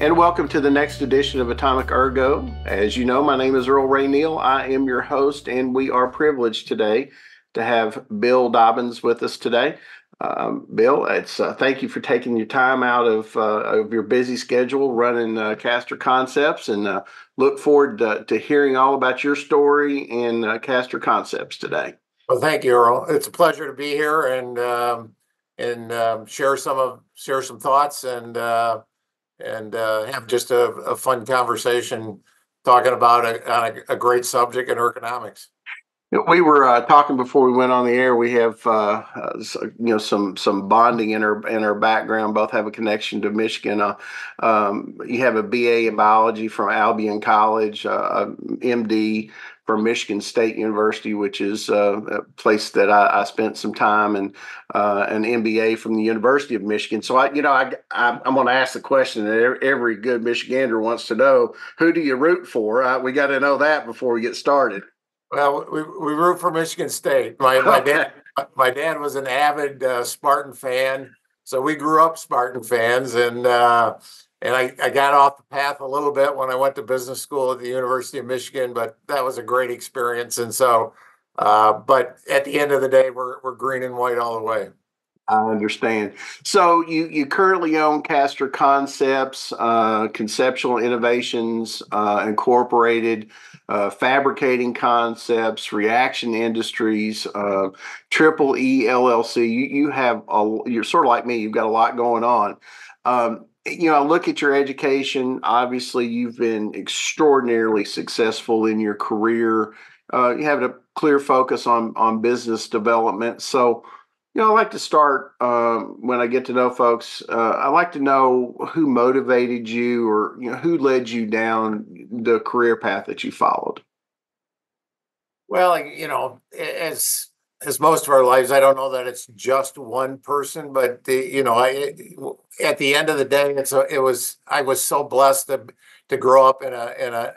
And welcome to the next edition of Atomic Ergo. As you know, my name is Earl-Ray Neal. I am your host, and we are privileged today to have Bill Dobbins with us today. Bill, thank you for taking your time out of your busy schedule running Caster Concepts, and look forward to hearing all about your story and Caster Concepts today. Well, thank you, Earl. It's a pleasure to be here and share some thoughts and have just a fun conversation talking about a great subject in ergonomics. We were talking before we went on the air. We have some bonding in our background. Both have a connection to Michigan. You have a BA in biology from Albion College, MD from Michigan State University, which is a place that I spent some time, and an MBA from the University of Michigan. So I'm going to ask the question that every good Michigander wants to know: who do you root for? We got to know that before we get started. Well, we root for Michigan State. My dad was an avid Spartan fan, so we grew up Spartan fans, and I got off the path a little bit when I went to business school at the University of Michigan, but that was a great experience. And so, but at the end of the day, we're green and white all the way. I understand. So you currently own Caster Concepts, Conceptual Innovations Incorporated, Fabricating Concepts, Reaction Industries, Triple E LLC. You're sort of like me. You've got a lot going on. Look at your education. Obviously, you've been extraordinarily successful in your career. You have a clear focus on business development. So, I like to start when I get to know folks. I like to know who motivated you, or who led you down the career path that you followed. Well, as most of our lives, I don't know that it's just one person, but at the end of the day, I was so blessed to grow up in a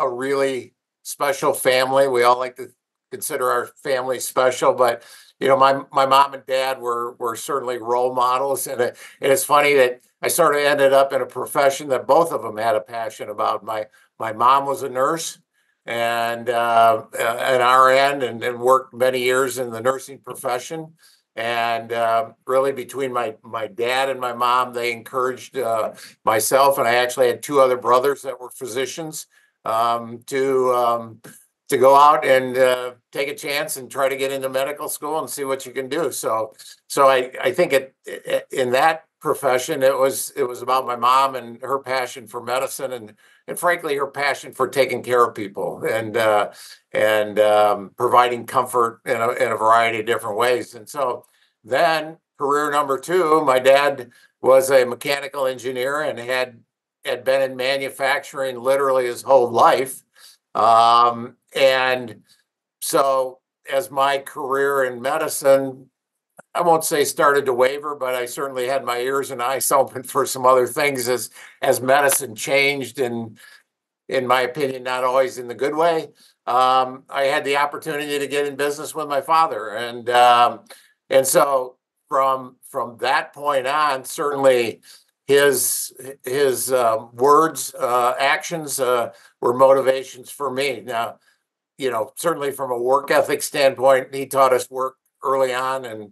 really special family. We all like to consider our family special, but my mom and dad were certainly role models, and it's funny that I sort of ended up in a profession that both of them had a passion about. My mom was a nurse and an RN, and worked many years in the nursing profession. And really, between my dad and my mom, they encouraged myself, and I actually had two other brothers that were physicians, to go out and take a chance and try to get into medical school and see what you can do. So I think in that profession, it was about my mom and her passion for medicine, and frankly, her passion for taking care of people and providing comfort in a variety of different ways. And so then career number two, my dad was a mechanical engineer and had been in manufacturing literally his whole life. And so as my career in medicine, I won't say started to waver, but I certainly had my ears and eyes open for some other things as medicine changed, and in my opinion, not always in the good way. I had the opportunity to get in business with my father. And so from that point on, certainly his words, actions were motivations for me. Now, certainly from a work ethic standpoint, he taught us work early on, and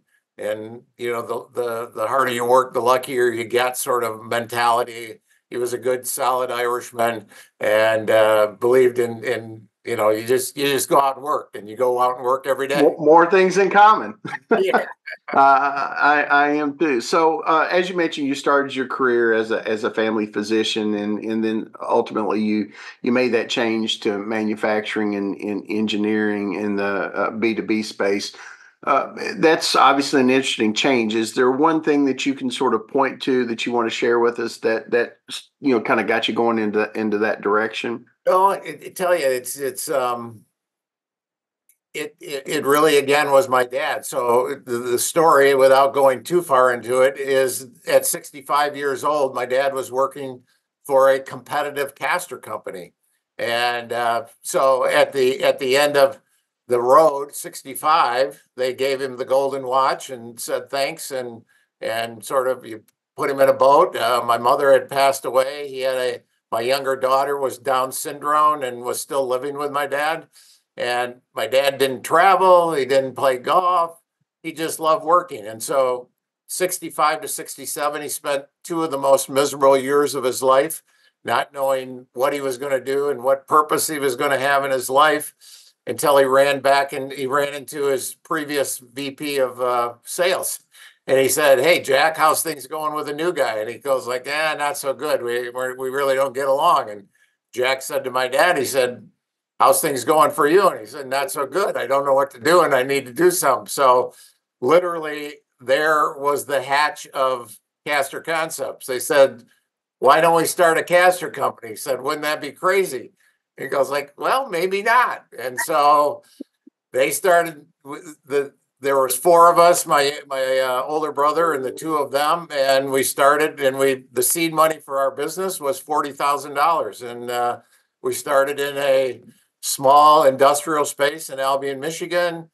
the harder you work, the luckier you get sort of mentality. He was a good, solid Irishman, and believed in you just go out and work, and you go out and work every day. More things in common. Yeah. I am too. So as you mentioned, you started your career as a family physician, and then ultimately you made that change to manufacturing and engineering in the B2B space. That's obviously an interesting change. Is there one thing that you can sort of point to that you want to share with us that kind of got you going into that direction? Oh, I tell you, it really, again, was my dad. So the story, without going too far into it, is at 65 years old, my dad was working for a competitive caster company. And so at the end of the road, 65, they gave him the golden watch and said thanks, and sort of, you put him in a boat. My mother had passed away. My younger daughter was Down syndrome and was still living with my dad. And my dad didn't travel. He didn't play golf. He just loved working. And so 65 to 67, he spent two of the most miserable years of his life, not knowing what he was going to do and what purpose he was going to have in his life, until he ran back and he ran into his previous VP of sales. And he said, "Hey, Jack, how's things going with the new guy?" And he goes like, "Not so good. We really don't get along." And Jack said to my dad, he said, "How's things going for you?" And he said, "Not so good. I don't know what to do and I need to do something." So literally there was the hatch of Caster Concepts. They said, "Why don't we start a caster company?" He said, "Wouldn't that be crazy?" He goes like, "Well, maybe not." And so they started there was four of us, my older brother and the two of them, and we started, and the seed money for our business was $40,000. And we started in a small industrial space in Albion, Michigan.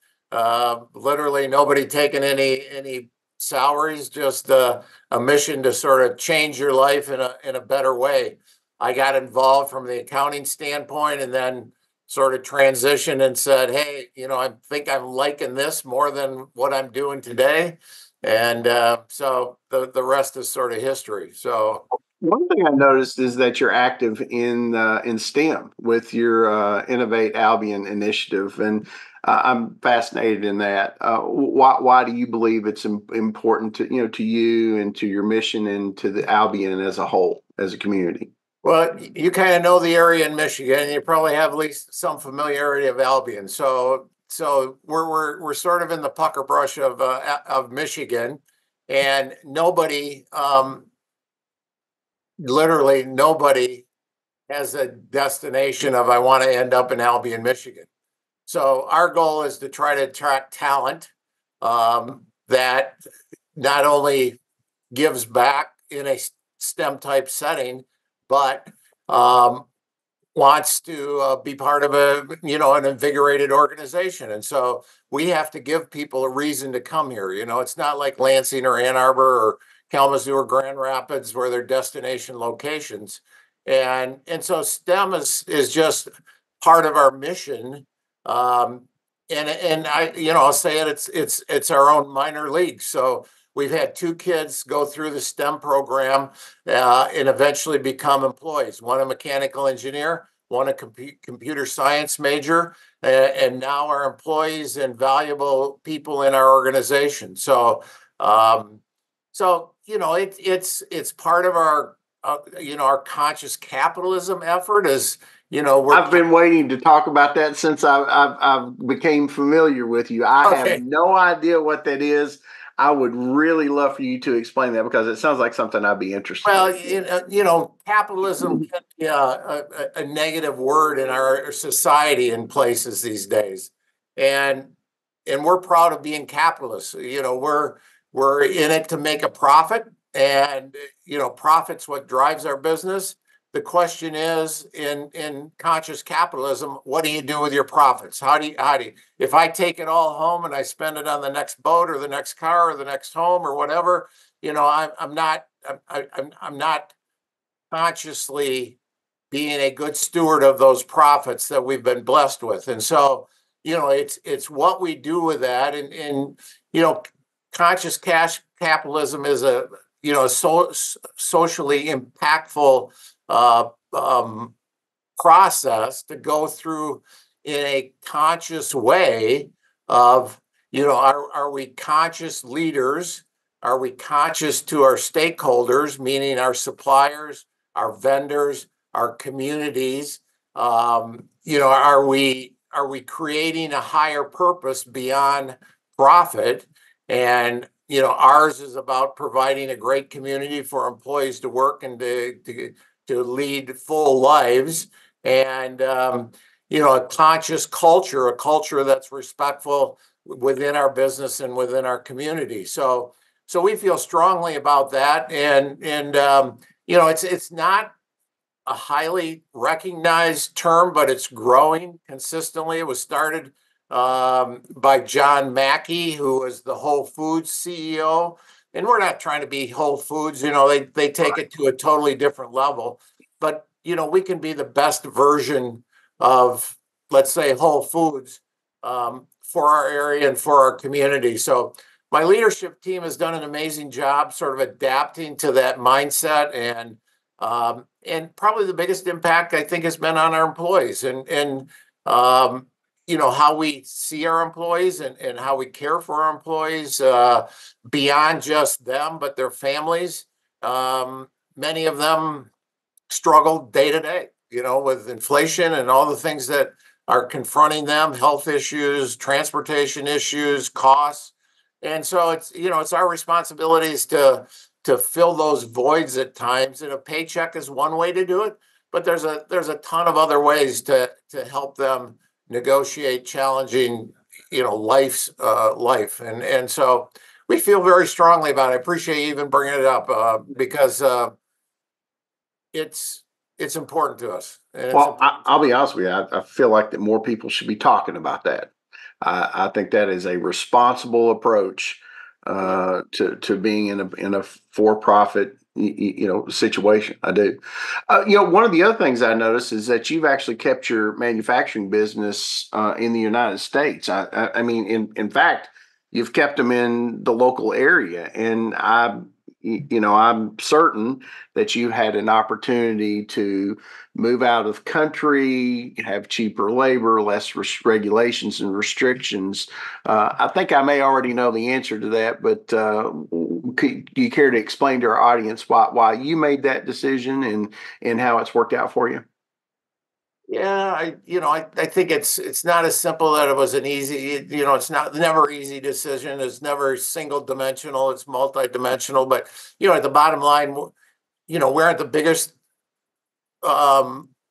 Literally nobody taking any salaries, just a mission to sort of change your life in a better way. I got involved from the accounting standpoint, and then sort of transitioned and said, "Hey, I think I'm liking this more than what I'm doing today." And so the rest is sort of history. So One thing I noticed is that you're active in STEM with your Innovate Albion initiative, and I'm fascinated in that. Why do you believe it's important to you and to your mission and to the Albion as a whole, as a community? well, you kind of know the area in Michigan. You probably have at least some familiarity of Albion. So we're sort of in the pucker brush of Michigan, and literally nobody has a destination of, "I want to end up in Albion, Michigan." So our goal is to try to attract talent that not only gives back in a STEM type setting, but wants to be part of an invigorated organization. And so we have to give people a reason to come here. It's not like Lansing or Ann Arbor or Kalamazoo or Grand Rapids, where they're destination locations. And so STEM is just part of our mission. And I'll say it's our own minor league. So we've had two kids go through the STEM program and eventually become employees. One a mechanical engineer, one a computer science major, and now are employees and valuable people in our organization. So, it's part of our conscious capitalism effort. I've been waiting to talk about that since I've became familiar with you. I have no idea what that is. I would really love for you to explain that, because it sounds like something I'd be interested in. Well, capitalism can be a negative word in our society in places these days, and we're proud of being capitalists. We're in it to make a profit, and profit's what drives our business. The question is, in conscious capitalism, what do you do with your profits? How do you, if I take it all home and I spend it on the next boat or the next car or the next home or whatever, I'm not consciously being a good steward of those profits that we've been blessed with. And so, it's what we do with that. And conscious cash capitalism is a socially impactful process to go through in a conscious way of, are we conscious leaders? Are we conscious to our stakeholders, meaning our suppliers, our vendors, our communities? Are we creating a higher purpose beyond profit? And ours is about providing a great community for employees to work and to lead full lives, and a conscious culture, a culture that's respectful within our business and within our community. So we feel strongly about that, and it's not a highly recognized term, but it's growing consistently. It was started by John Mackey, who was the Whole Foods CEO and we're not trying to be Whole Foods, they take it to a totally different level, but we can be the best version of, let's say, Whole Foods, for our area and for our community. So my leadership team has done an amazing job sort of adapting to that mindset, and probably the biggest impact I think has been on our employees, and how we see our employees, and how we care for our employees, beyond just them, but their families. Many of them struggle day to day, with inflation and all the things that are confronting them, health issues, transportation issues, costs. And so it's our responsibilities to fill those voids at times. And a paycheck is one way to do it, but there's a ton of other ways to help them negotiate challenging, life. And so we feel very strongly about it. I appreciate you even bringing it up, because it's important to us. Well, I'll be honest with you. I feel like that more people should be talking about that. I think that is a responsible approach to being in a for-profit situation. I do. One of the other things I noticed is that you've actually kept your manufacturing business in the United States. I mean, in fact, you've kept them in the local area, and I'm certain that you had an opportunity to move out of country, have cheaper labor, less regulations and restrictions. I think I may already know the answer to that, but do you care to explain to our audience why you made that decision and how it's worked out for you? Yeah, I think it's not as simple that it was an easy, it's never easy decision. It's never single dimensional. It's multidimensional. But at the bottom line, we aren't the biggest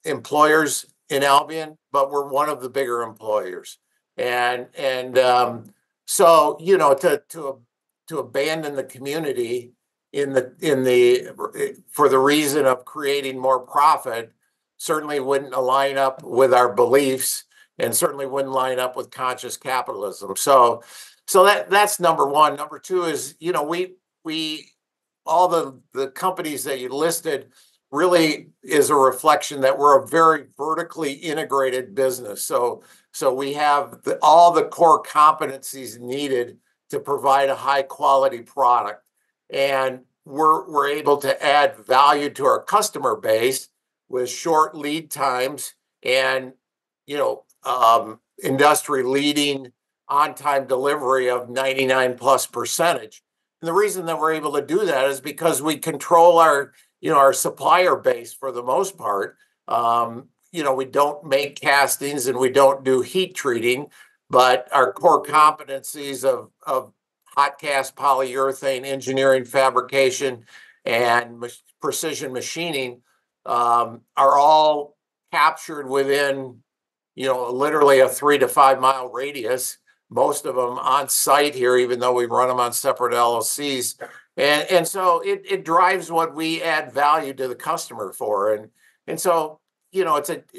employers in Albion, but we're one of the bigger employers. And so to abandon the community for the reason of creating more profit certainly wouldn't align up with our beliefs, and certainly wouldn't line up with conscious capitalism. So that's number one. Number two is, we all the companies that you listed really is a reflection that we're a very vertically integrated business. So we have all the core competencies needed to provide a high quality product, and we're able to add value to our customer base with short lead times and industry leading on-time delivery of 99+%. And the reason that we're able to do that is because we control our supplier base for the most part. We don't make castings and we don't do heat treating, but our core competencies of hot cast polyurethane engineering, fabrication, and precision machining are all captured within literally a 3 to 5 mile radius, most of them on site here, even though we run them on separate LLCs. And so it drives what we add value to the customer for. And so, in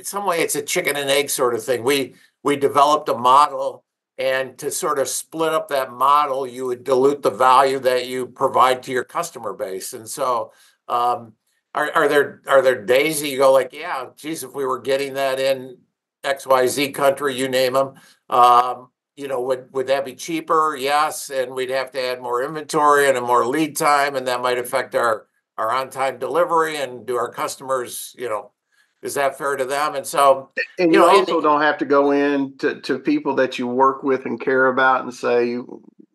some way it's a chicken and egg sort of thing. We developed a model, and to sort of split up that model, you would dilute the value that you provide to your customer base. And so, are there days that you go like, yeah, geez, if we were getting that in XYZ country, you name them, would that be cheaper? Yes, and we'd have to add more inventory and a more lead time, and that might affect our on-time delivery. And do our customers, is that fair to them? And so, and you also don't have to go in to people that you work with and care about and say,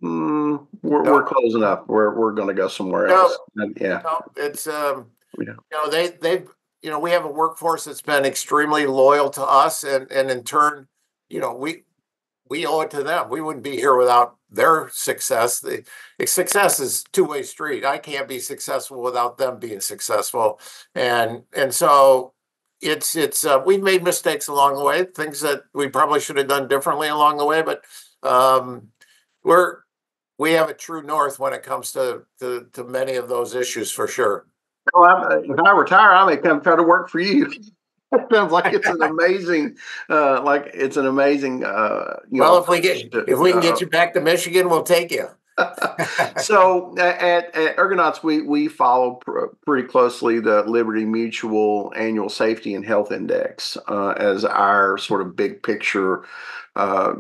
we're closing up. We're going to go somewhere else. Yeah, it's we have a workforce that's been extremely loyal to us, and in turn, we owe it to them. We wouldn't be here without their success. The success is a two-way street. I can't be successful without them being successful, and so it's we've made mistakes along the way, things that we probably should have done differently along the way, but we have a true north when it comes to many of those issues, for sure. Well, if I retire, I may come try to work for you. It sounds like it's an amazing, Well, if we can get you back to Michigan, we'll take you. So at Ergonauts, we follow pretty closely the Liberty Mutual Annual Safety and Health Index as our sort of big picture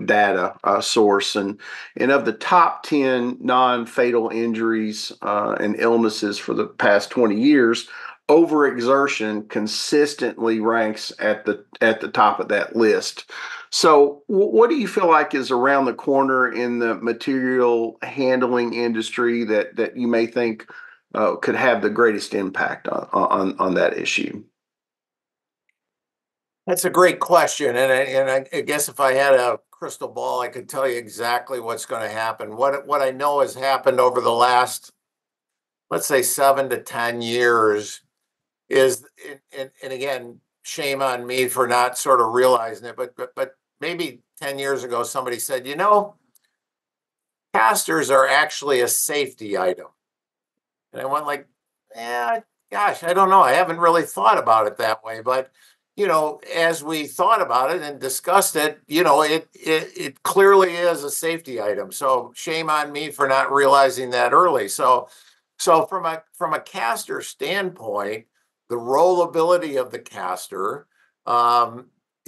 data source, and of the top 10 non-fatal injuries and illnesses for the past 20 years, overexertion consistently ranks at the top of that list. So, what do you feel like is around the corner in the material handling industry that you may think could have the greatest impact on that issue? That's a great question, and I guess if I had a crystal ball, I could tell you exactly what's going to happen. What I know has happened over the last, let's say, 7 to 10 years is, and again, shame on me for not sort of realizing it, but maybe 10 years ago, somebody said, casters are actually a safety item, and I went like, yeah, gosh, I don't know, I haven't really thought about it that way, but as we thought about it and discussed it, it clearly is a safety item. So shame on me for not realizing that early. So from a caster standpoint, the rollability of the caster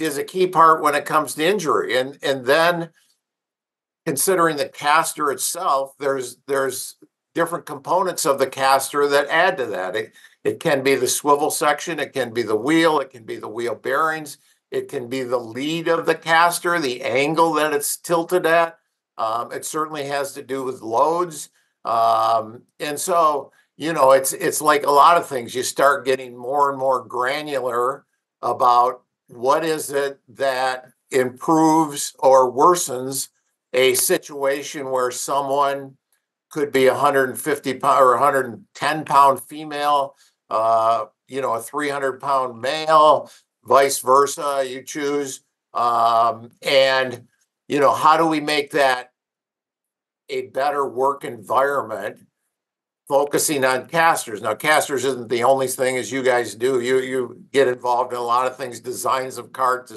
is a key part when it comes to injury. And then considering the caster itself, there's different components of the caster that add to that. It can be the swivel section, it can be the wheel, it can be the wheel bearings, it can be the lead of the caster, the angle that it's tilted at. It certainly has to do with loads. And so, it's like a lot of things. You start getting more and more granular about what is it that improves or worsens a situation where someone could be 150 pound or 110 pound female, a 300-pound male, vice versa, you choose. And, how do we make that a better work environment, focusing on casters? Now, casters isn't the only thing, as you guys do. You get involved in a lot of things, designs of carts,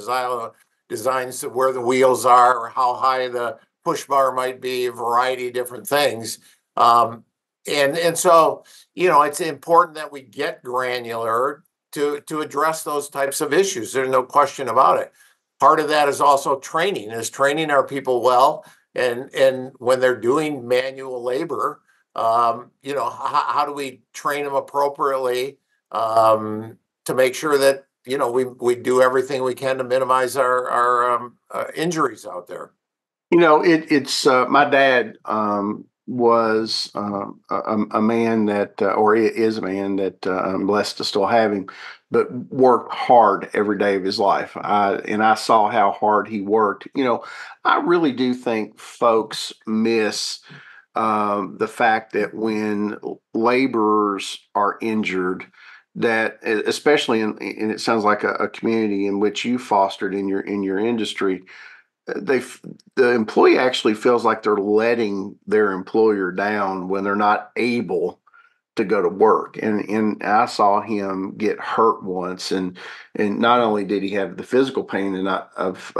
designs of where the wheels are, or how high the push bar might be, a variety of different things. And so, it's important that we get granular to address those types of issues. There's no question about it. Part of that is also training. Is training our people well, and when they're doing manual labor, how do we train them appropriately to make sure that we do everything we can to minimize our injuries out there. It's my dad was a man that, or is a man that I'm blessed to still have him, but worked hard every day of his life. I saw how hard he worked. I really do think folks miss the fact that when laborers are injured, that especially and it sounds like a community in which you fostered in your industry, they the employee actually feels like they're letting their employer down when they're not able to go to work. And I saw him get hurt once, and not only did he have the physical pain and not of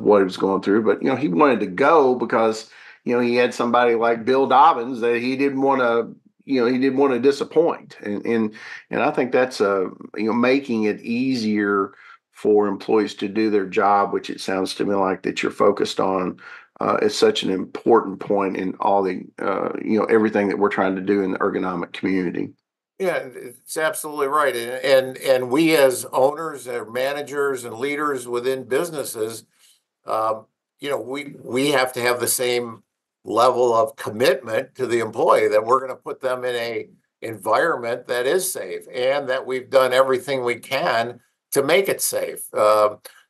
what he was going through, but he wanted to go because he had somebody like Bill Dobbins that he didn't want to disappoint. And I think that's making it easier for employees to do their job, which it sounds to me like that you're focused on, is such an important point in all the everything that we're trying to do in the ergonomic community. Yeah, it's absolutely right. And we as owners or managers and leaders within businesses, we have to have the same level of commitment to the employee, that we're going to put them in a environment that is safe, and that we've done everything we can to make it safe.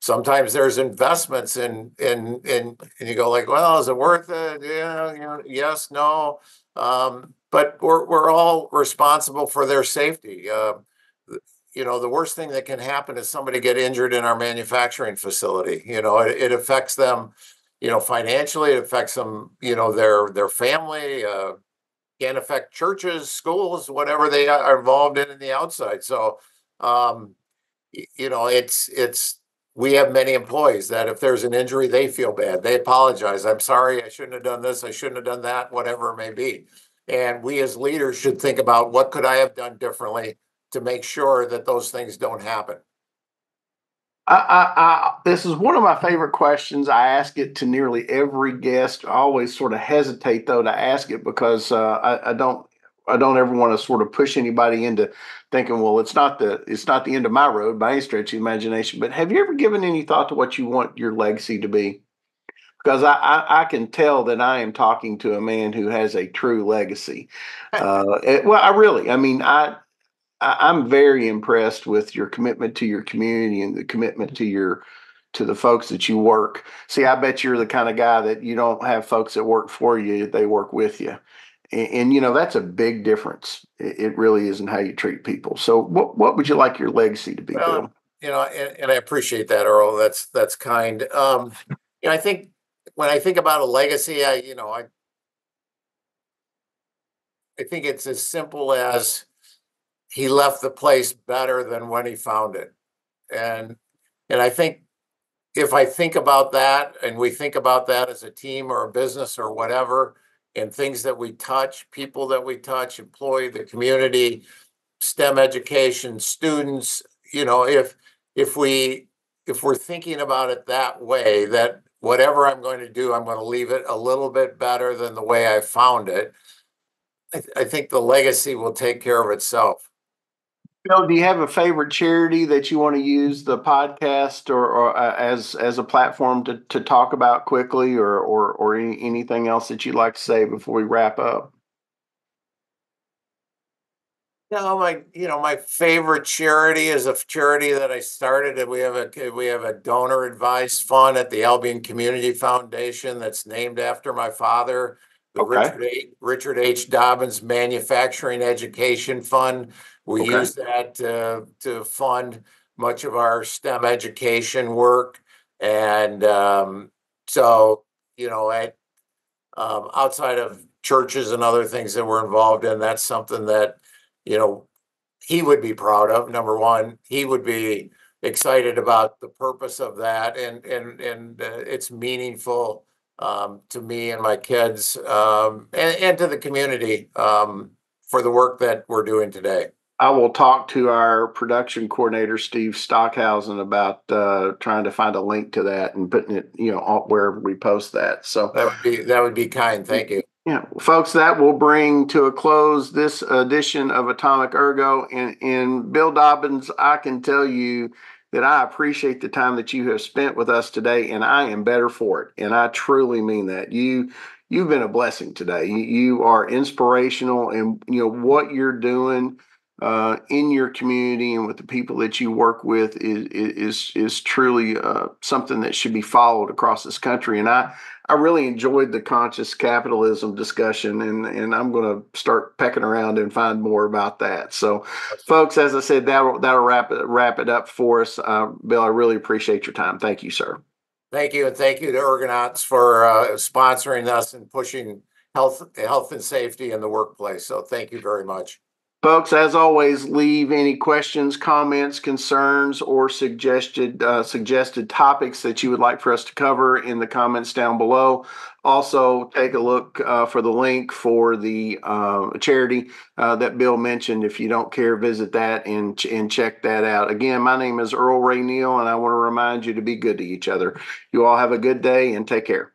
Sometimes there's investments and you go like, well, is it worth it? Yeah, yes, no. But we're all responsible for their safety. The worst thing that can happen is somebody get injured in our manufacturing facility. It affects them, financially. It affects them, their family. Can affect churches, schools, whatever they are involved in the outside. So, it's we have many employees that if there's an injury, they feel bad. They apologize. I'm sorry, I shouldn't have done this. I shouldn't have done that, whatever it may be. And we as leaders should think about what could I have done differently to make sure that those things don't happen. This is one of my favorite questions. I ask it to nearly every guest. I always sort of hesitate though to ask it because I don't ever want to sort of push anybody into thinking, well, it's not the end of my road by any stretch of the imagination. But have you ever given any thought to what you want your legacy to be? Because I can tell that I am talking to a man who has a true legacy. Well, I mean, I'm very impressed with your commitment to your community and the commitment to the folks that you work. See, I bet you're the kind of guy that you don't have folks that work for you, they work with you. And you know, that's a big difference. It really is in how you treat people. So what would you like your legacy to be, Bill? You know, and I appreciate that, Earl. That's kind. You know, I think when I think about a legacy, I think it's as simple as he left the place better than when he found it. And I think if I think about that and we think about that as a team or a business or whatever, and things that we touch, people that we touch, employee, the community, STEM education, students, you know, if we if we're thinking about it that way, that whatever I'm going to do, I'm going to leave it a little bit better than the way I found it. I think the legacy will take care of itself. Bill, do you have a favorite charity that you want to use the podcast or as a platform to talk about quickly, or anything else that you'd like to say before we wrap up? No, my favorite charity is a charity that I started, and we have a donor advised fund at the Albion Community Foundation that's named after my father, the Okay. Richard H. Dobbins Manufacturing Education Fund. We Okay. use that to fund much of our STEM education work, and so outside of churches and other things that we're involved in, that's something that you know he would be proud of. Number one, he would be excited about the purpose of that, and it's meaningful to me and my kids, and to the community, for the work that we're doing today. I will talk to our production coordinator, Steve Stockhausen, about trying to find a link to that and putting it, wherever we post that. So That would be kind. Thank you. yeah, folks, that will bring to a close this edition of Atomic Ergo. And Bill Dobbins, I can tell you that I appreciate the time that you have spent with us today, and I am better for it. And I truly mean that. You've been a blessing today. You are inspirational, and what you're doing in your community and with the people that you work with is truly something that should be followed across this country. And I really enjoyed the conscious capitalism discussion, and I'm going to start pecking around and find more about that. So, folks, as I said, that'll wrap it up for us. Bill, I really appreciate your time. Thank you, sir. Thank you, and thank you to Ergonauts for sponsoring us and pushing health and safety in the workplace. So, thank you very much. Folks, as always, leave any questions, comments, concerns, or suggested topics that you would like for us to cover in the comments down below. Also, take a look for the link for the charity that Bill mentioned. If you don't care, visit that and check that out. Again, my name is Earl-Ray Neal, and I want to remind you to be good to each other. You all have a good day and take care.